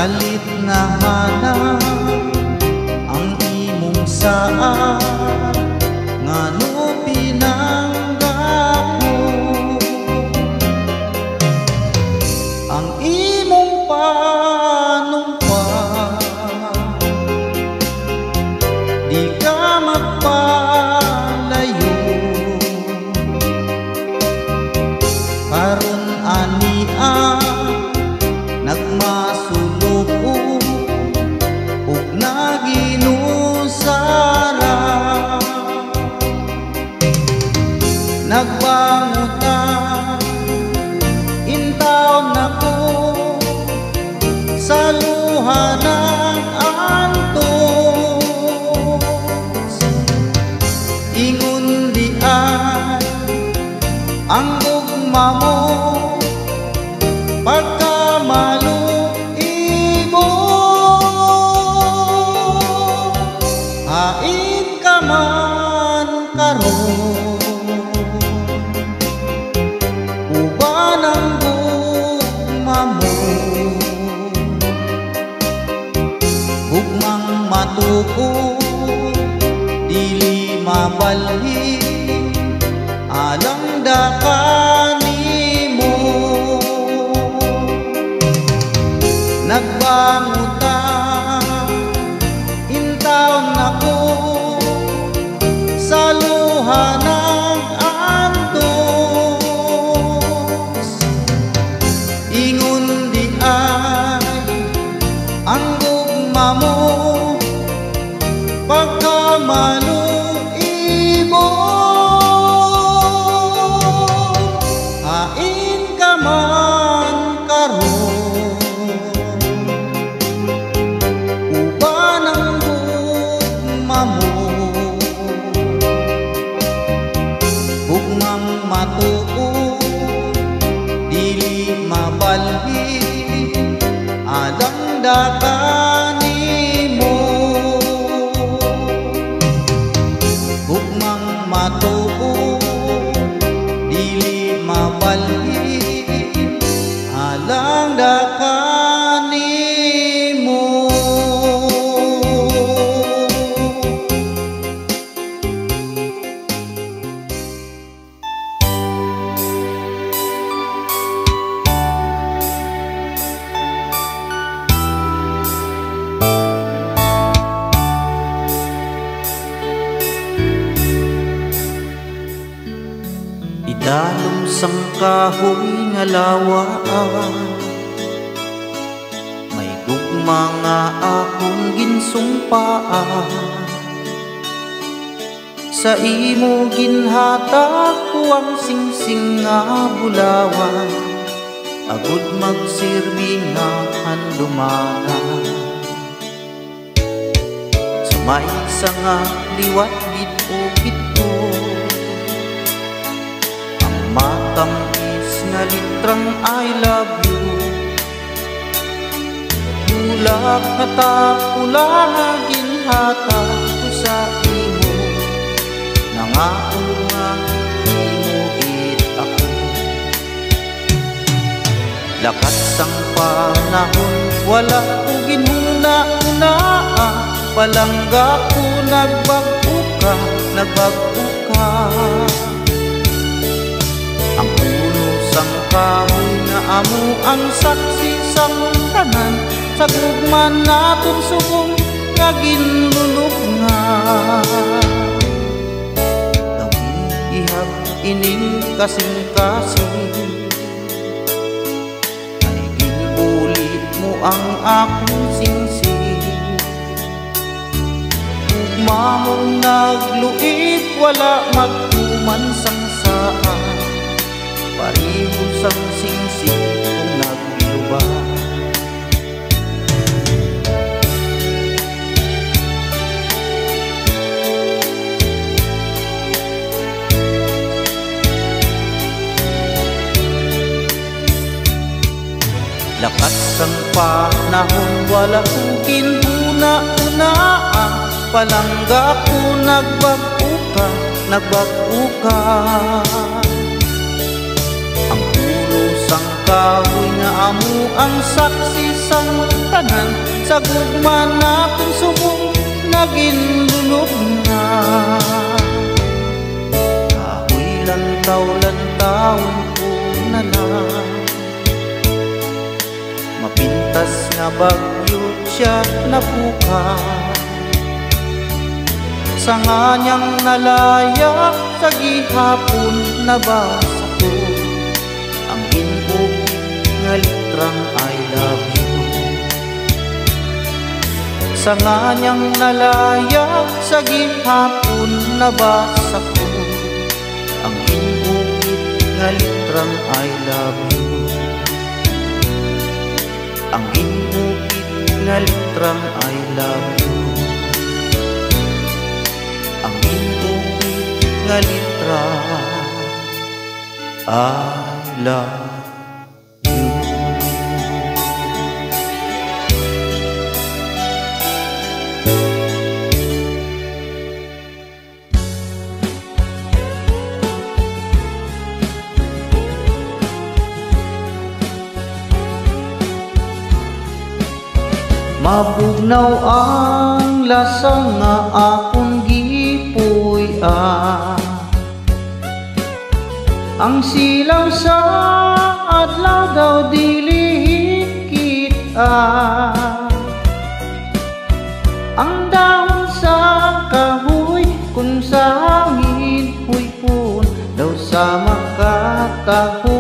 Kalit nga hanap ang imong saan, ngano pinanggako ang imong panumpa. Di ka magpalayo karon ania nagmasulog ug naginusara. Nagbangutan intawon ako sa luha ng antos. Ingon di ay ang gugma mo pagkamaluibo. Hain ka man karon uban ang gugma mo, gugmang matuo dili mabalhi alang dakan nimo. Nagbangutan intawon ako sa luha ng antos. Ingon di ay ang gugma mo pagkamaluibo. Hain ka man karon uban ang gugma mo, gugmang matuo dili mabalhi alang dakan nimo. Gugmang matuo dili mabalhi alang dakan nimo. Idalom sang kahoy nga lawaan, may gugma nga akong ginsumpaan. Sa imo ginhatag ko ang singsing nga bulawan, agud magsirbi nga handumagan. Sa may isa nga liwat gid ko matamis nga litrang I love you. Bulak na tapula ginhatag ko sa imo, nangako nga imuhit ako. Lakat sang panahon wala ko ginhuna-una, palangga ko nagbago ka. Ang ulo sang kahoy nga amo ang saksi sang tanan, sa gugma naton subong nga ginlulubngan. Ihap ining kasing-kasing, ay ginulit mo ang akong singsing. Ugma mong nagluip wala magtuman sang saan, pareho sang singsing kung naglubad. Lakat sang panahon wala kong kinhuna-unaan, palangga ko nagbago ka. Ang ulo sang kahoy nga amo ang saksi sang tanan, sa gugma naton subong naginlulog na. Kahoy lantaw-lantawon ko na lang, mapintas nga bagyo siya napuka. Sa nganyang nalaya sa gihapon nabasa ko ang ginbukit nga litrang I love you. Sa nganyang nalaya sa gihapon nabasa ko ang ginbukit nga litrang I love you. Ang ginbukit nga litrang I love you. Ang ginbukit nga litra I love you. Mabugnaw ang lasa nga akong gipuy-an, ang silaw sa adlaw daw dili kita, ang dahon sa kahoy kung sa hangin huypon daw sa makataho.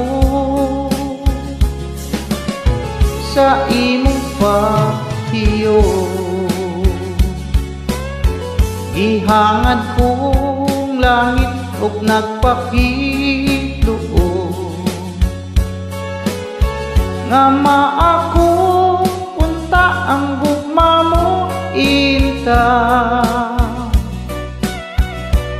Sa imong pahiyo gihangad kong langit ug nagpakitluon, nga maako punta ang gugma mo inta.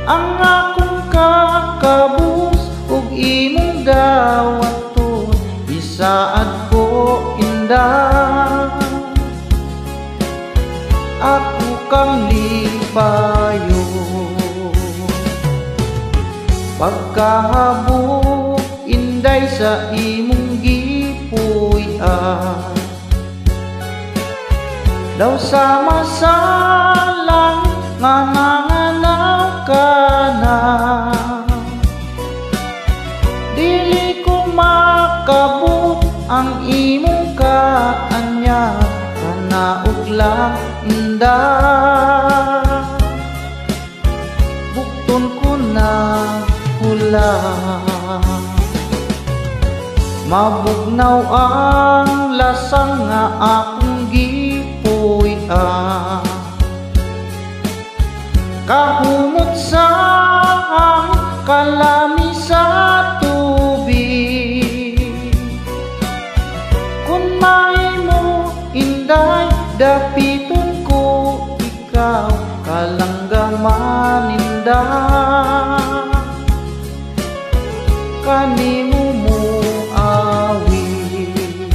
Ang akong kakabus ug imong dawaton isaad ko indah. Ako kang lipayo pagkahabok inday sa imong gipuy-an, daw sama sa langit nga nanganaw ka na. Dili ko makabut ang imong kaanya, kanaog lang indah. Bukton ko na hula, mabugnaw ang lasang nga akong gipuy-an, kahumot sa hangin kalami sa tubig. Kung mahimo inday dapiton ko ikaw, kalanggaman indah. Kanimo mo awit,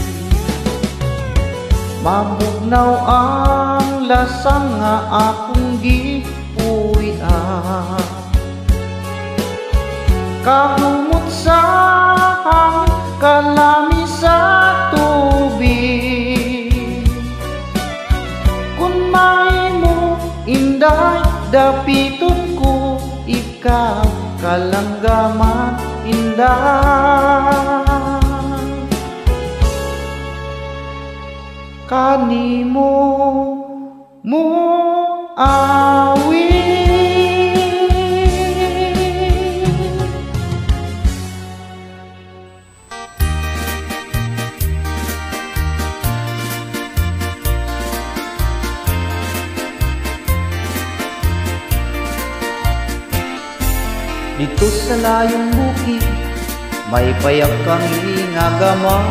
mabugnaw ang lasang nga akong gipuy-an, kahumot sa hangin kalami sa tubig. Kung mahimo inday dapiton ko ikaw, kalanggaman indah. Kanimo mo awit. Dito sa layong bukid may payak kang ingagamay.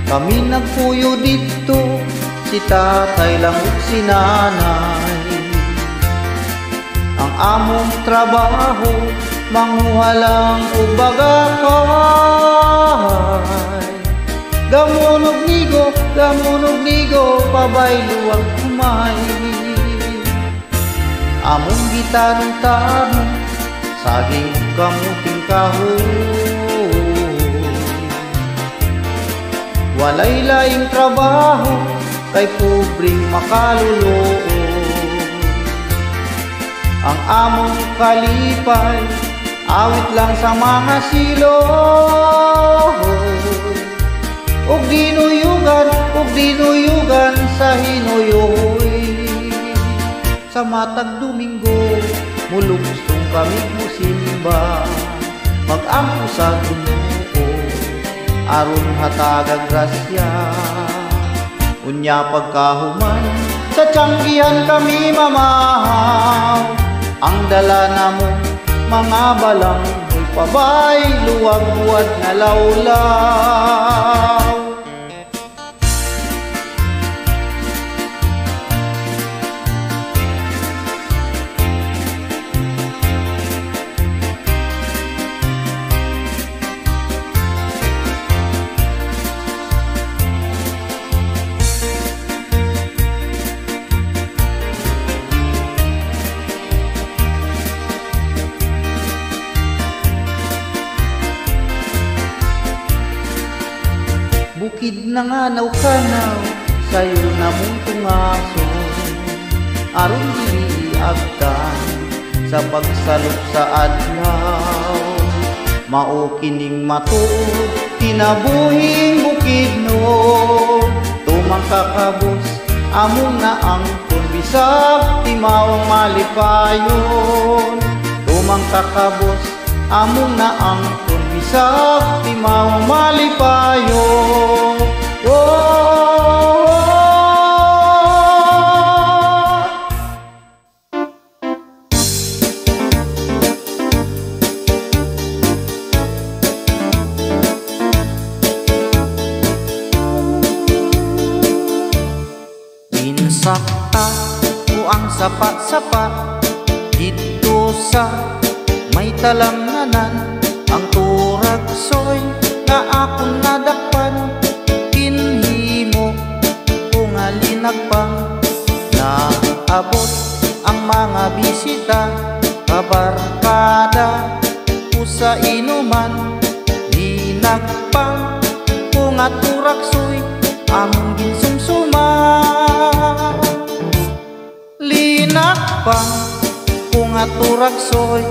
Kami nagpuyo dito, si tatay lang ug si nanay. Ang among trabaho manguha lang ug bagakay. Gamunog nigo, pabaylo ang kumay. Among gitanong-tanong, saging kamuting kahoy. Walay laing trabaho kay pobreng makaluluoy. Ang among kalipay awit lang sa mga silong, ug dinuyugan sa hinuyoy. Sa matag Domingo mulugstong kami musimba, mag-ampo sa Ginoo aron hatagag grasya. Unya pagkahuman sa tiyanggihan kami mamahaw, ang dala namong mga balang pabay luwag buwad na lawlaw. Bukid na nga naw-kanaw sayo na mong tungaso, aron dili agtan sa pagsalop sa adlaw. Mao kining matuod tinabuhing bukid no, tumang kakabos among naangkon bisag timawang malipayon. Tumang kakabos among naangkon bisag timawang malipayon. Insakta ko ang sapat-sapat dito sa may talanganan. Ang turagsoy na akong nadakpan, kinhimo ko nga linagpang. Naabot ang mga bisita, kabarkada ko sa inuman. Linagpang ko nga turagsoy among ginsumsuman. Linagpang ko nga turagsoy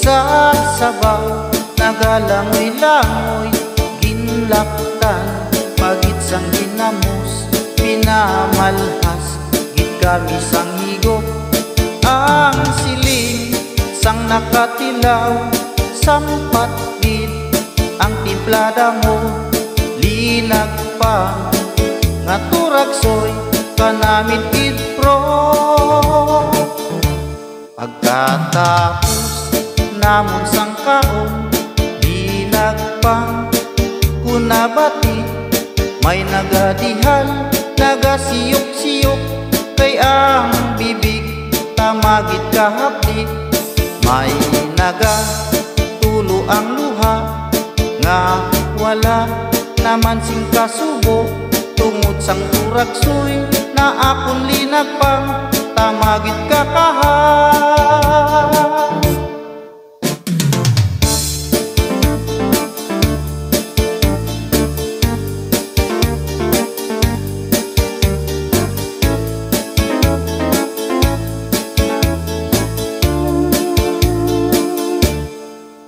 sa sabaw, nagalangoy-langoy ginlaptan. Pagit sang ginamos pinamalhas, gid kami sang higop ang siling. Sang nakatilaw sampat gid ang timplada mo. Linagpang nga turagsoy kanamit gid pro. Pagkatapos namon sang kaon, linagpang kunabati. May nagadihal, nagasiyok-siyok, kay ang bibig tamagit kahapdi. May nagatulo ang luha, nga wala naman sing kasubo. Tungod sang turagsoy na akong linagpang tamagit kakaha.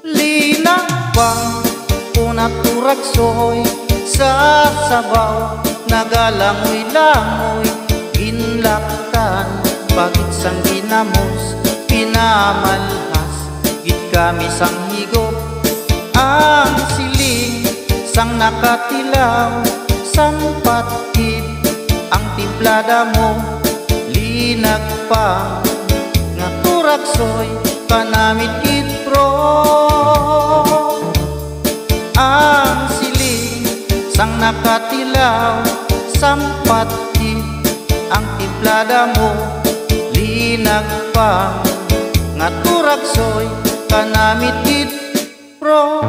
Linagpang kuna turagsoy sa sabaw, nagalangoy-langoy ginlaptan. Pagit sang ginamos pinamalhas, gid kami sang higop ang siling. Sang nakatilaw sampat gid ang timplada mo. Linagpang nga turagsoy kanamit gid pro. Ang siling sang nakatilaw sampat gid ang timplada mo. Linagpang nga turagsoy kanamit gid pro.